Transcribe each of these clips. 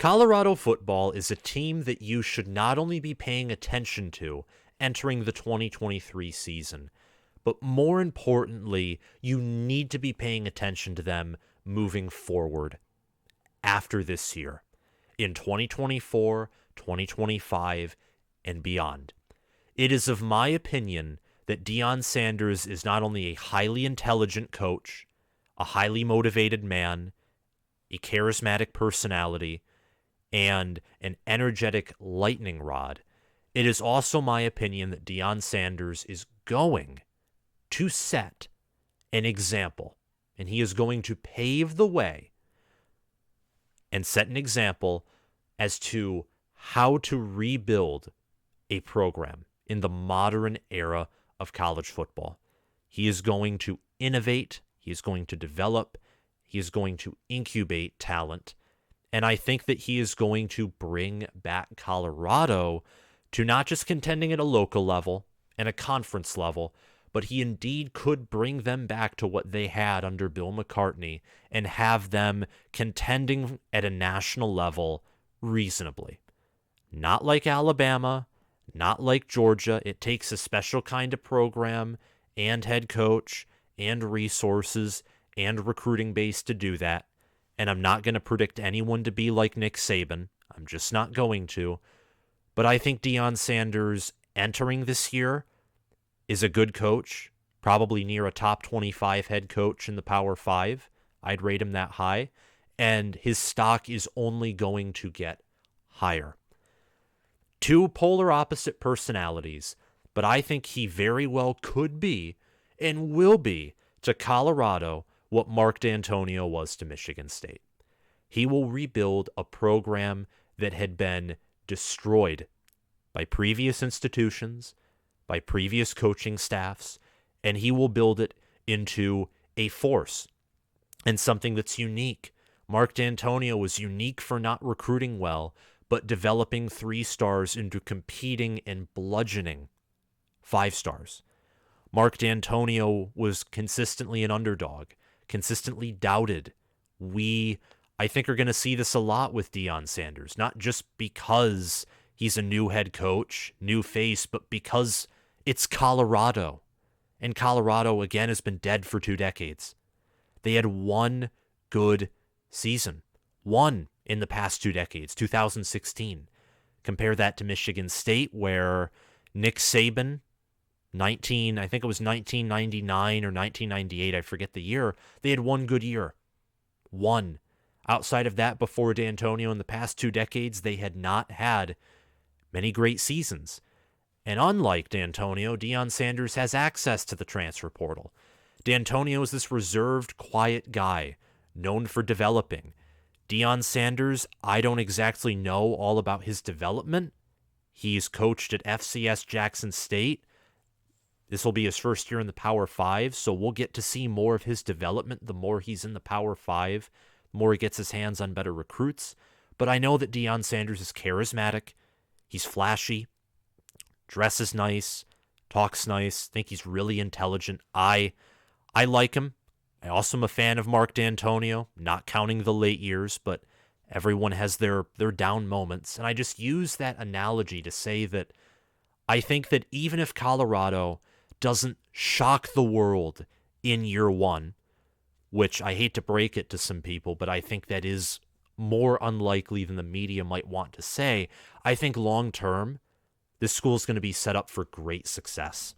Colorado football is a team that you should not only be paying attention to entering the 2023 season, but more importantly, you need to be paying attention to them moving forward after this year, in 2024, 2025, and beyond. It is of my opinion that Deion Sanders is not only a highly intelligent coach, a highly motivated man, a charismatic personality, and an energetic lightning rod. It is also my opinion that Deion Sanders is going to set an example, and he is going to pave the way and set an example as to how to rebuild a program in the modern era of college football. He is going to innovate, he is going to develop, he is going to incubate talent, and I think that he is going to bring back Colorado to not just contending at a local level and a conference level, but he indeed could bring them back to what they had under Bill McCartney and have them contending at a national level reasonably. Not like Alabama, not like Georgia. It takes a special kind of program and head coach and resources and recruiting base to do that. And I'm not going to predict anyone to be like Nick Saban. I'm just not going to. But I think Deion Sanders entering this year is a good coach, probably near a top 25 head coach in the Power 5. I'd rate him that high. And his stock is only going to get higher. Two polar opposite personalities, but I think he very well could be and will be to Colorado what Mark D'Antonio was to Michigan State. He will rebuild a program that had been destroyed by previous institutions, by previous coaching staffs, and he will build it into a force and something that's unique. Mark D'Antonio was unique for not recruiting well, but developing 3 stars into competing and bludgeoning 5 stars. Mark D'Antonio was consistently an underdog, consistently doubted. I think, are going to see this a lot with Deion Sanders, not just because he's a new head coach, new face, but because it's Colorado. And Colorado, again, has been dead for 2 decades. They had one good season. One in the past 2 decades, 2016. Compare that to Michigan State, where Nick Saban, I think it was 1999 or 1998, I forget the year, they had one good year. One. Outside of that, before D'Antonio in the past 2 decades, they had not had many great seasons. And unlike D'Antonio, Deion Sanders has access to the transfer portal. D'Antonio is this reserved, quiet guy, known for developing. Deion Sanders, I don't exactly know all about his development. He's coached at FCS Jackson State. This will be his first year in the Power 5, so we'll get to see more of his development the more he's in the Power 5, the more he gets his hands on better recruits. But I know that Deion Sanders is charismatic. He's flashy, dresses nice, talks nice, think he's really intelligent. I like him. I also am a fan of Mark D'Antonio, not counting the late years, but everyone has their down moments. And I just use that analogy to say that I think that even if Colorado doesn't shock the world in year 1, which I hate to break it to some people, but I think that is more unlikely than the media might want to say, I think long term, this school is going to be set up for great success.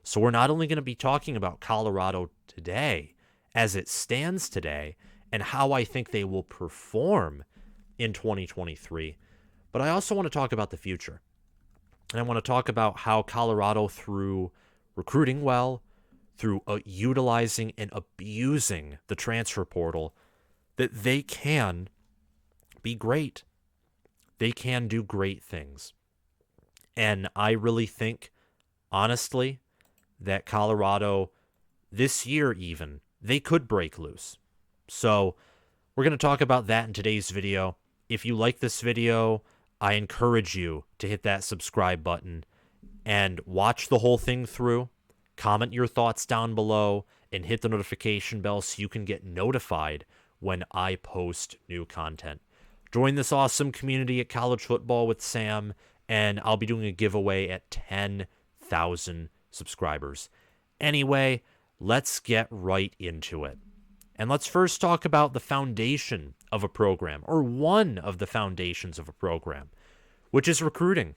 So we're not only going to be talking about Colorado today, as it stands today, and how I think they will perform in 2023, but I also want to talk about the future. And I want to talk about how Colorado, through recruiting well, through utilizing and abusing the transfer portal, that they can be great. They can do great things. And I really think, honestly, that Colorado, this year even, they could break loose. So we're going to talk about that in today's video. If you like this video, I encourage you to hit that subscribe button and watch the whole thing through. Comment your thoughts down below and hit the notification bell so you can get notified when I post new content. Join this awesome community at College Football with Sam, and I'll be doing a giveaway at 10,000 subscribers. Anyway, let's get right into it. And let's first talk about the foundation of a program, or one of the foundations of a program, which is recruiting.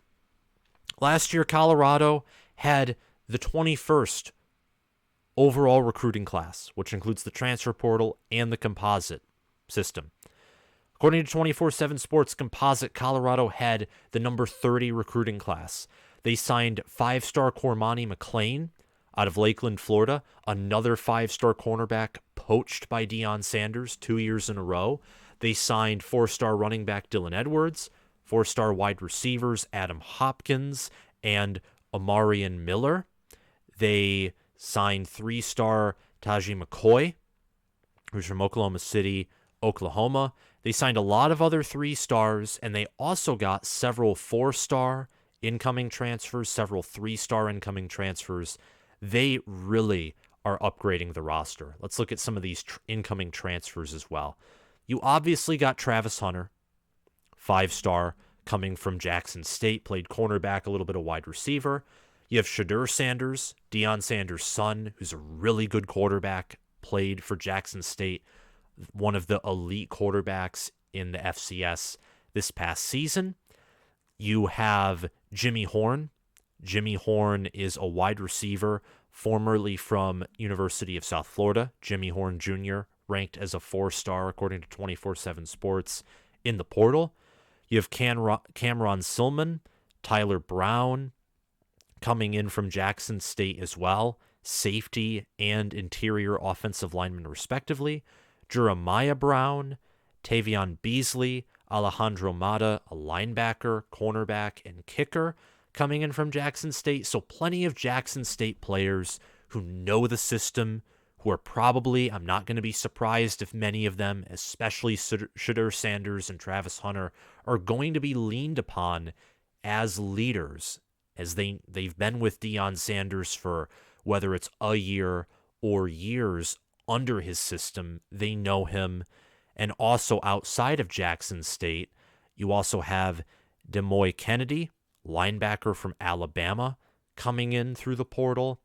Last year, Colorado had the 21st overall recruiting class, which includes the transfer portal and the composite system. According to 24/7 Sports Composite, Colorado had the number 30 recruiting class. They signed 5-star Cormani McClain out of Lakeland, Florida, another 5-star cornerback poached by Deion Sanders 2 years in a row. They signed 4-star running back Dylan Edwards, 4-star wide receivers Adam Hopkins and Amarian Miller. They signed 3-star Taji McCoy, who's from Oklahoma City, Oklahoma. They signed a lot of other 3-stars, and they also got several 4-star incoming transfers, several 3-star incoming transfers. They really are upgrading the roster. Let's look at some of these incoming transfers as well. You obviously got Travis Hunter, 5-star, coming from Jackson State, played cornerback, a little bit of wide receiver. You have Shedeur Sanders, Deion Sanders' son, who's a really good quarterback, played for Jackson State, one of the elite quarterbacks in the FCS this past season. You have Jimmy Horn. Jimmy Horn is a wide receiver, formerly from University of South Florida. Jimmy Horn Jr., ranked as a 4-star according to 24/7 Sports in the portal. You have Cameron Silman, Tyler Brown, coming in from Jackson State as well, safety and interior offensive lineman respectively. Jeremiah Brown, Tavion Beasley, Alejandro Mata, a linebacker, cornerback, and kicker coming in from Jackson State. So plenty of Jackson State players who know the system, who are probably, I'm not going to be surprised if many of them, especially Shedeur Sanders and Travis Hunter, are going to be leaned upon as leaders, as they've been with Deion Sanders for whether it's a year or years under his system. They know him. And also outside of Jackson State, you also have Demoy Kennedy, linebacker from Alabama, coming in through the portal.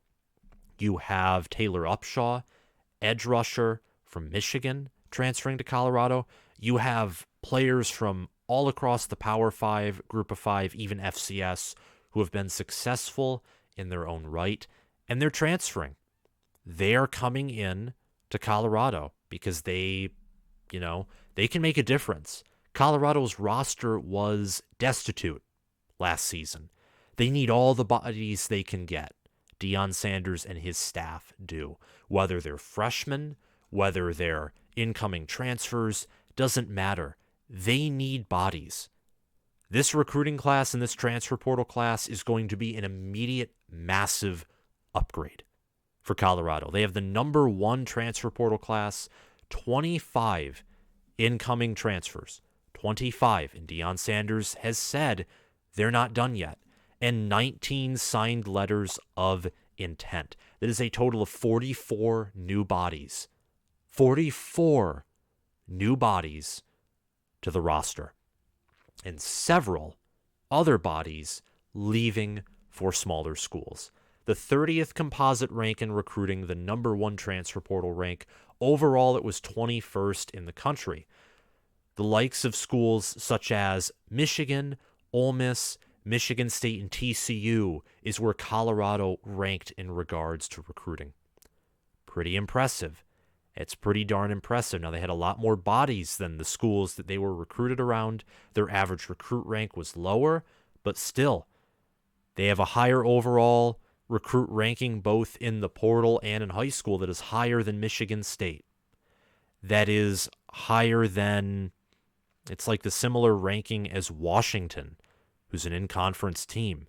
You have Taylor Upshaw, edge rusher from Michigan, transferring to Colorado. You have players from all across the Power 5, Group of 5, even FCS, who have been successful in their own right, and they're transferring. They are coming in to Colorado because they can make a difference. Colorado's roster was destitute last season. They need all the bodies they can get. Deion Sanders and his staff do. Whether they're freshmen, whether they're incoming transfers, doesn't matter. They need bodies. This recruiting class and this transfer portal class is going to be an immediate, massive upgrade for Colorado. They have the number 1 transfer portal class, 25 incoming transfers. 25. And Deion Sanders has said they're not done yet. And 19 signed letters of intent. That is a total of 44 new bodies. 44 new bodies to the roster. And several other bodies leaving for smaller schools. The 30th composite rank in recruiting, the number 1 transfer portal rank. Overall, it was 21st in the country. The likes of schools such as Michigan, Ole Miss, Michigan State, and TCU is where Colorado ranked in regards to recruiting. Pretty impressive. It's pretty darn impressive. Now, they had a lot more bodies than the schools that they were recruited around. Their average recruit rank was lower, but still, they have a higher overall recruit ranking both in the portal and in high school that is higher than Michigan State. That is higher than, it's like the similar ranking as Washington, who's an in-conference team.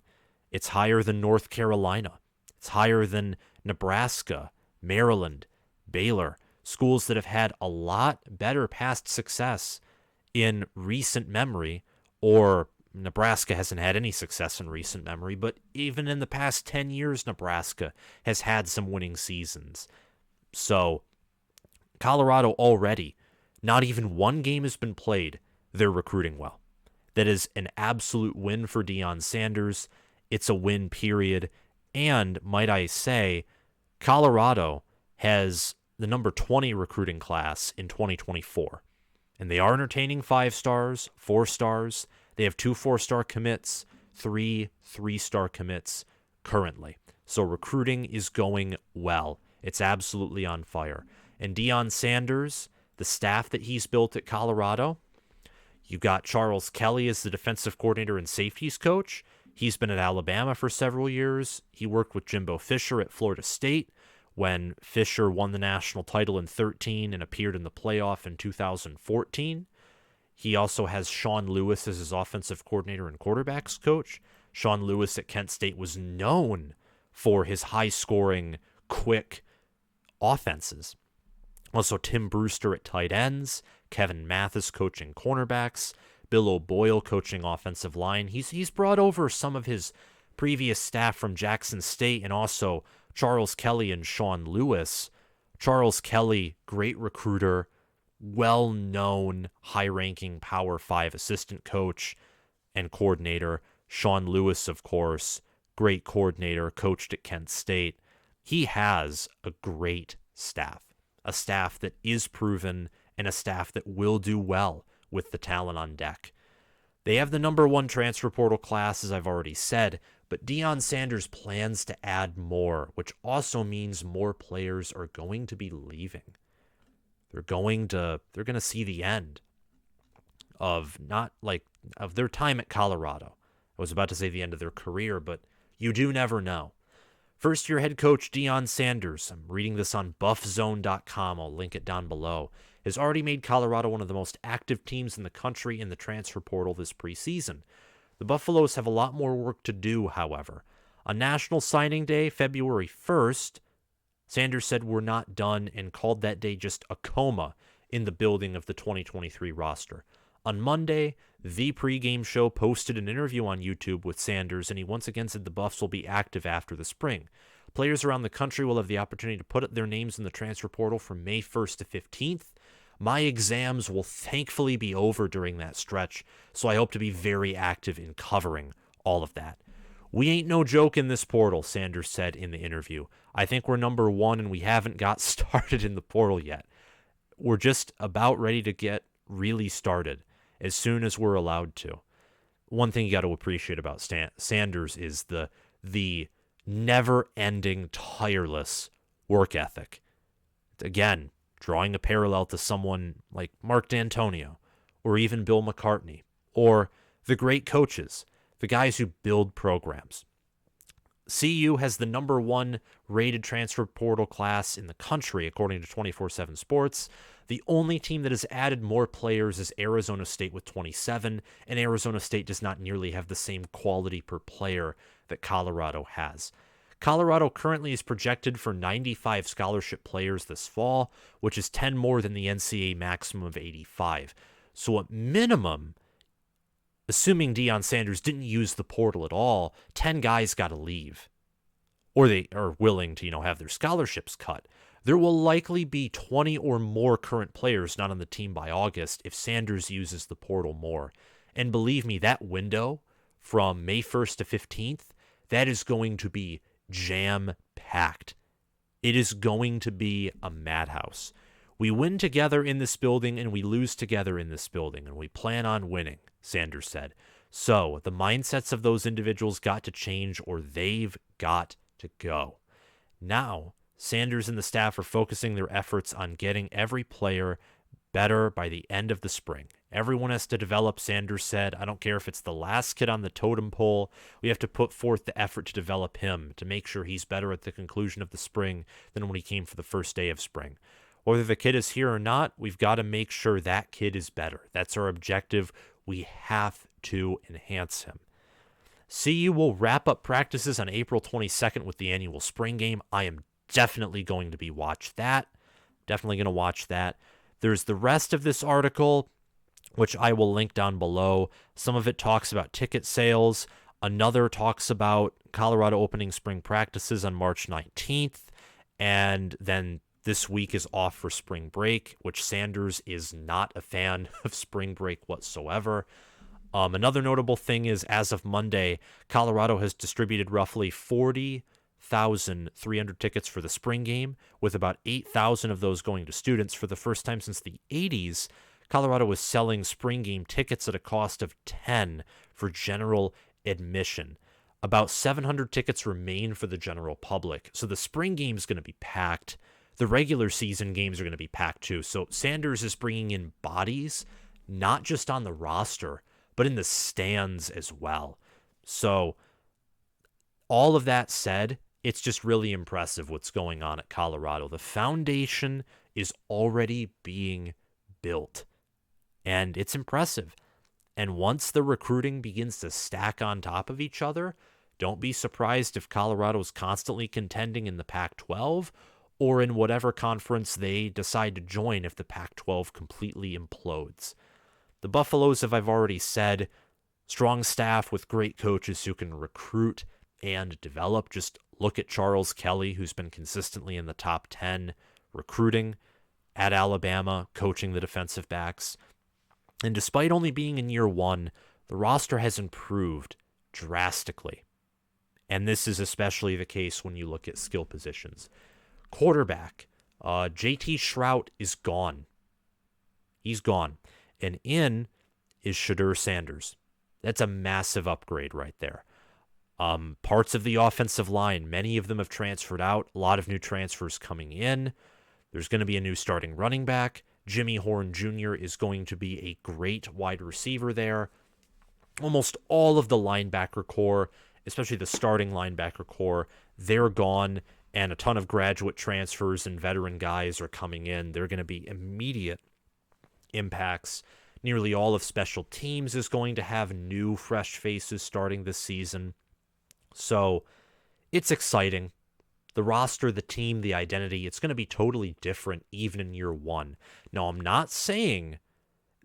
It's higher than North Carolina. It's higher than Nebraska, Maryland, Baylor, schools that have had a lot better past success in recent memory, or Nebraska hasn't had any success in recent memory, but even in the past 10 years, Nebraska has had some winning seasons. So, Colorado already, not even one game has been played. they're recruiting well. That is an absolute win for Deion Sanders. It's a win, period. And might I say, Colorado has the number 20 recruiting class in 2024. And they are entertaining 5 stars, 4 stars. They have 2 4-star commits, 3 3-star commits currently. So recruiting is going well. It's absolutely on fire. And Deion Sanders, the staff that he's built at Colorado, you got Charles Kelly as the defensive coordinator and safeties coach. He's been at Alabama for several years. He worked with Jimbo Fisher at Florida State when Fisher won the national title in 2013 and appeared in the playoff in 2014. He also has Sean Lewis as his offensive coordinator and quarterbacks coach. Sean Lewis at Kent State was known for his high-scoring, quick offenses. Also, Tim Brewster at tight ends, Kevin Mathis coaching cornerbacks, Bill O'Boyle coaching offensive line. He's brought over some of his previous staff from Jackson State, and also Charles Kelly and Sean Lewis. Charles Kelly, great recruiter, well-known, high-ranking Power 5 assistant coach and coordinator. Sean Lewis, of course, great coordinator, coached at Kent State. He has a great staff. A staff that is proven, and a staff that will do well with the talent on deck. They have the number 1 transfer portal class, as I've already said, but Deion Sanders plans to add more, which also means more players are going to be leaving. They're going to see the end of of their time at Colorado. I was about to say the end of their career, but you do never know. First-year head coach Deion Sanders, I'm reading this on buffzone.com, I'll link it down below, has already made Colorado one of the most active teams in the country in the transfer portal this preseason. The Buffaloes have a lot more work to do, however. On National Signing Day, February 1st, Sanders said we're not done and called that day just a coma in the building of the 2023 roster. On Monday, the pregame show posted an interview on YouTube with Sanders, and he once again said the Buffs will be active after the spring. Players around the country will have the opportunity to put their names in the transfer portal from May 1st to 15th. My exams will thankfully be over during that stretch, so I hope to be very active in covering all of that. We ain't no joke in this portal, Sanders said in the interview. I think we're number 1 and we haven't got started in the portal yet. We're just about ready to get really started as soon as we're allowed to. One thing you got to appreciate about Sanders is the never-ending, tireless work ethic. Again, drawing a parallel to someone like Mark D'Antonio or even Bill McCartney or the great coaches, the guys who build programs. CU has the number 1 rated transfer portal class in the country, according to 24/7 Sports. The only team that has added more players is Arizona State with 27, and Arizona State does not nearly have the same quality per player that Colorado has. Colorado currently is projected for 95 scholarship players this fall, which is 10 more than the NCAA maximum of 85. So at minimum, assuming Deion Sanders didn't use the portal at all, 10 guys got to leave. Or they are willing to, have their scholarships cut. There will likely be 20 or more current players not on the team by August if Sanders uses the portal more. And believe me, that window from May 1st to 15th, that is going to be jam-packed. It is going to be a madhouse. We win together in this building and we lose together in this building, and we plan on winning, Sanders said. So the mindsets of those individuals got to change, or they've got to go. Now, Sanders and the staff are focusing their efforts on getting every player better by the end of the spring. Everyone has to develop, Sanders said. I don't care if it's the last kid on the totem pole. We have to put forth the effort to develop him, to make sure he's better at the conclusion of the spring than when he came for the first day of spring. Whether the kid is here or not, we've got to make sure that kid is better. That's our objective. We have to enhance him. CU will wrap up practices on April 22nd with the annual spring game. I am definitely going to watch that. Definitely going to watch that. There's the rest of this article, which I will link down below. Some of it talks about ticket sales. Another talks about Colorado opening spring practices on March 19th. And then This week is off for spring break, which Sanders is not a fan of spring break whatsoever. Another notable thing is, as of Monday, Colorado has distributed roughly 40,300 tickets for the spring game, with about 8,000 of those going to students. For the first time since the 80s, Colorado is selling spring game tickets at a cost of $10 for general admission. About 700 tickets remain for the general public, so the spring game is going to be packed. The regular season games are going to be packed too. So Sanders is bringing in bodies, not just on the roster, but in the stands as well. So all of that said, it's just really impressive what's going on at Colorado. The foundation is already being built, and it's impressive. And once the recruiting begins to stack on top of each other, don't be surprised if Colorado's constantly contending in the Pac-12 or in whatever conference they decide to join if the Pac-12 completely implodes. The Buffaloes, as I've already said, strong staff with great coaches who can recruit and develop. Just look at Charles Kelly, who's been consistently in the top 10 recruiting at Alabama, coaching the defensive backs. And despite only being in year one, the roster has improved drastically. And this is especially the case when you look at skill positions. Quarterback, JT Shrout is gone. He's gone. And in is Shedeur Sanders. That's a massive upgrade right there. Parts of the offensive line, many of them have transferred out. A lot of new transfers coming in. There's going to be a new starting running back. Jimmy Horn Jr. is going to be a great wide receiver there. Almost all of the linebacker core, especially the starting linebacker core, they're gone. And a ton of graduate transfers and veteran guys are coming in. They're going to be immediate impacts. Nearly all of special teams is going to have new, fresh faces starting this season. So it's exciting. The roster, the team, the identity, it's going to be totally different even in year one. Now, I'm not saying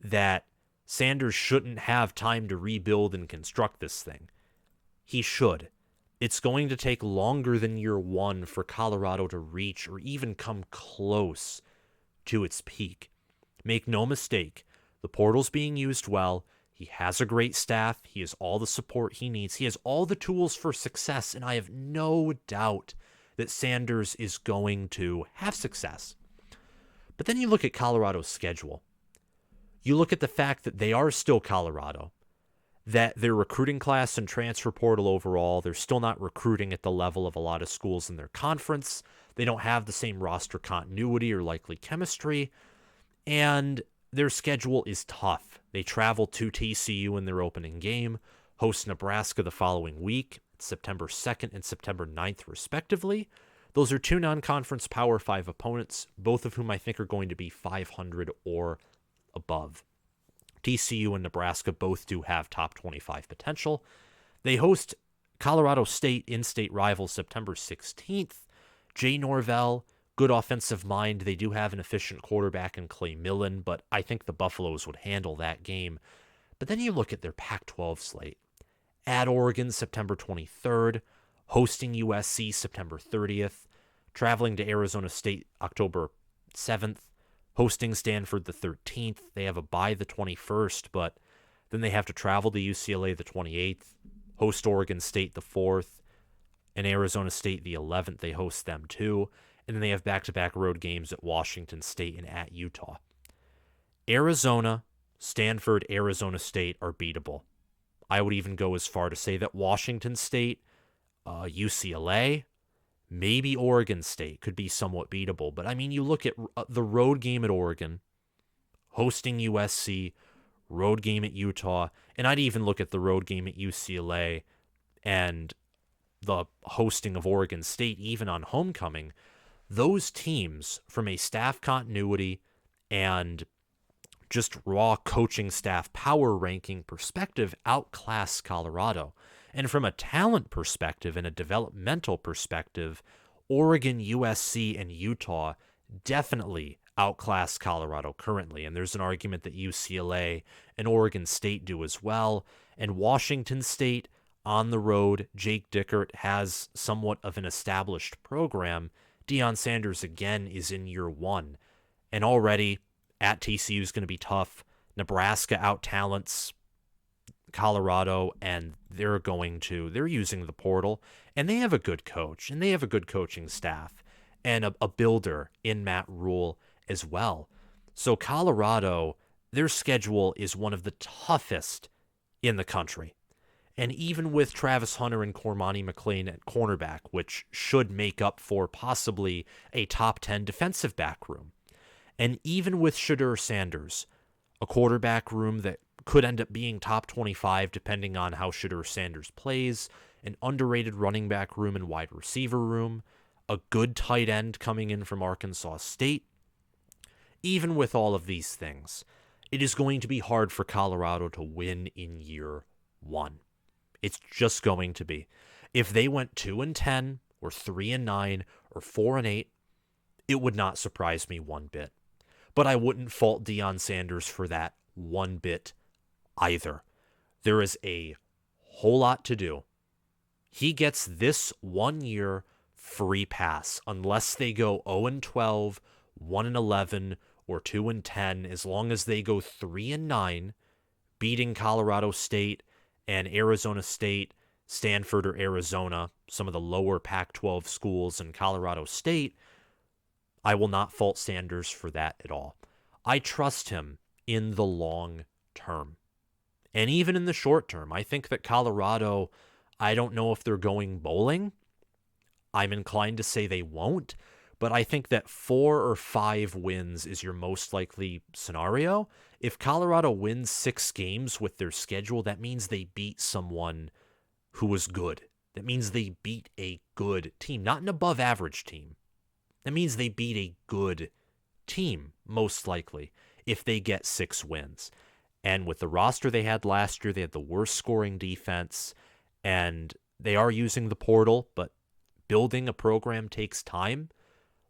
that Sanders shouldn't have time to rebuild and construct this thing. He should. It's going to take longer than year one for Colorado to reach or even come close to its peak. Make no mistake, the portal's being used well. He has a great staff. He has all the support he needs. He has all the tools for success, and I have no doubt that Sanders is going to have success. But then you look at Colorado's schedule. You look at the fact that they are still Colorado, that their recruiting class and transfer portal overall, they're still not recruiting at the level of a lot of schools in their conference. They don't have the same roster continuity or likely chemistry, and their schedule is tough. They travel to TCU in their opening game, host Nebraska the following week, September 2nd and September 9th, respectively. Those are two non-conference Power 5 opponents, both of whom I think are going to be 500 or above. TCU and Nebraska both do have top 25 potential. They host Colorado State, in-state rival, September 16th. Jay Norvell, good offensive mind. They do have an efficient quarterback in Clay Millen, but I think the Buffaloes would handle that game. But then you look at their Pac-12 slate. At Oregon, September 23rd. Hosting USC, September 30th. Traveling to Arizona State, October 7th. Hosting Stanford the 13th. They have a bye the 21st, but then they have to travel to UCLA the 28th, host Oregon State the 4th, and Arizona State the 11th. They host them too, and then they have back-to-back road games at Washington State and at Utah. Arizona, Stanford, Arizona State are beatable. I would even go as far to say that Washington State, UCLA, maybe Oregon State could be somewhat beatable. But, I mean, you look at the road game at Oregon, hosting USC, road game at Utah, and I'd even look at the road game at UCLA and the hosting of Oregon State, even on homecoming. Those teams, from a staff continuity and just raw coaching staff power ranking perspective, outclass Colorado. And from a talent perspective and a developmental perspective, Oregon, USC, and Utah definitely outclass Colorado currently. And there's an argument that UCLA and Oregon State do as well. And Washington State, on the road, Jake Dickert has somewhat of an established program. Deion Sanders again is in year one, and already at TCU is going to be tough. Nebraska out-talents Colorado, and they're using the portal, and they have a good coach, and they have a good coaching staff, and a builder in Matt Rule as well. So Colorado, their schedule is one of the toughest in the country. And even with Travis Hunter and Cormani McClain at cornerback, which should make up for possibly a top 10 defensive back room, and even with Shedeur Sanders, a quarterback room that could end up being top 25 depending on how Shedeur Sanders plays, an underrated running back room and wide receiver room, a good tight end coming in from Arkansas State. Even with all of these things, it is going to be hard for Colorado to win in year one. It's just going to be. If they went 2-10 or 3-9 or 4-8, it would not surprise me one bit. But I wouldn't fault Deion Sanders for that one bit either. There is a whole lot to do. He gets this 1 year free pass unless they go 0-12, 1-11, or 2-10, as long as they go 3-9, beating Colorado State and Arizona State, Stanford or Arizona, some of the lower Pac-12 schools, and Colorado State. I will not fault Sanders for that at all. I trust him in the long term. And even in the short term, I think that Colorado, I don't know if they're going bowling. I'm inclined to say they won't, but I think that 4 or 5 wins is your most likely scenario. If Colorado wins 6 games with their schedule, that means they beat someone who was good. That means they beat a good team, not an above average team. That means they beat a good team, most likely, if they get 6 wins. And with the roster they had last year, they had the worst scoring defense, and they are using the portal, but building a program takes time.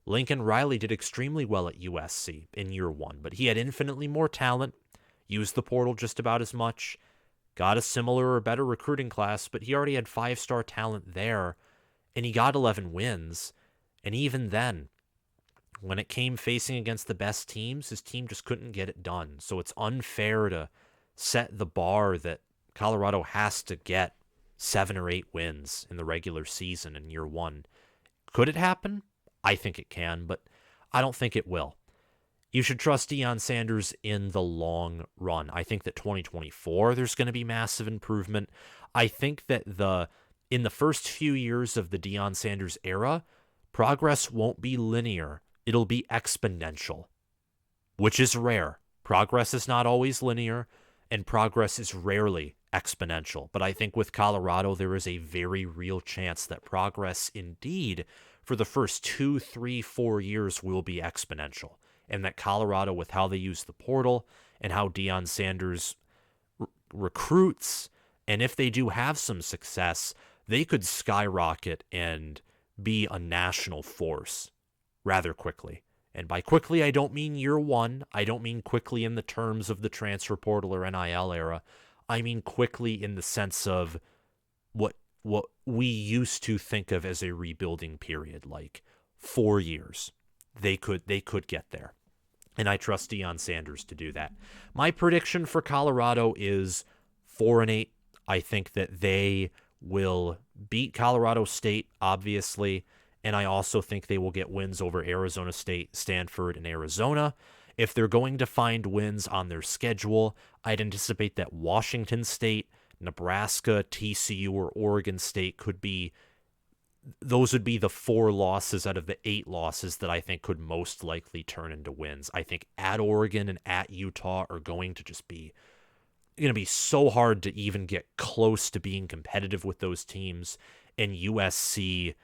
Lincoln Riley did extremely well at USC in year one, but he had infinitely more talent, used the portal just about as much, got a similar or better recruiting class, but he already had 5-star talent there, and he got 11 wins. And even then, when it came facing against the best teams, his team just couldn't get it done. So it's unfair to set the bar that Colorado has to get 7 or 8 wins in the regular season in year one. Could it happen? I think it can, but I don't think it will. You should trust Deion Sanders in the long run. I think that 2024, there's going to be massive improvement. I think that in the first few years of the Deion Sanders era, progress won't be linear. It'll be exponential, which is rare. Progress is not always linear, and progress is rarely exponential. But I think with Colorado, there is a very real chance that progress indeed for the first 2, 3, 4 years will be exponential. And that Colorado, with how they use the portal and how Deion Sanders recruits, and if they do have some success, they could skyrocket and be a national force rather quickly. And by quickly, I don't mean year one. I don't mean quickly in the terms of the transfer portal or NIL era. I mean quickly in the sense of what we used to think of as a rebuilding period, like 4 years. They could get there. And I trust Deion Sanders to do that. My prediction for Colorado is 4-8. I think that they will beat Colorado State, obviously, and I also think they will get wins over Arizona State, Stanford, and Arizona. If they're going to find wins on their schedule, I'd anticipate that Washington State, Nebraska, TCU, or Oregon State those would be the 4 losses out of the 8 losses that I think could most likely turn into wins. I think at Oregon and at Utah are going to be so hard to even get close to being competitive with those teams. And USC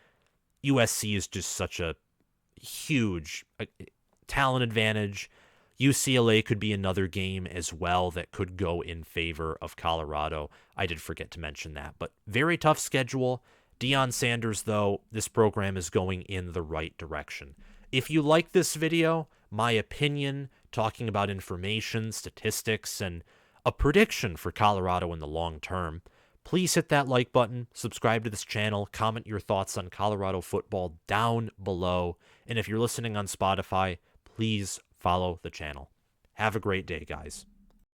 is just such a huge talent advantage. UCLA could be another game as well that could go in favor of Colorado. I did forget to mention that, but very tough schedule. Deion Sanders, though, this program is going in the right direction. If you like this video, my opinion, talking about information, statistics, and a prediction for Colorado in the long term, Please hit that like button, subscribe to this channel, comment your thoughts on Colorado football down below. And if you're listening on Spotify, please follow the channel. Have a great day, guys.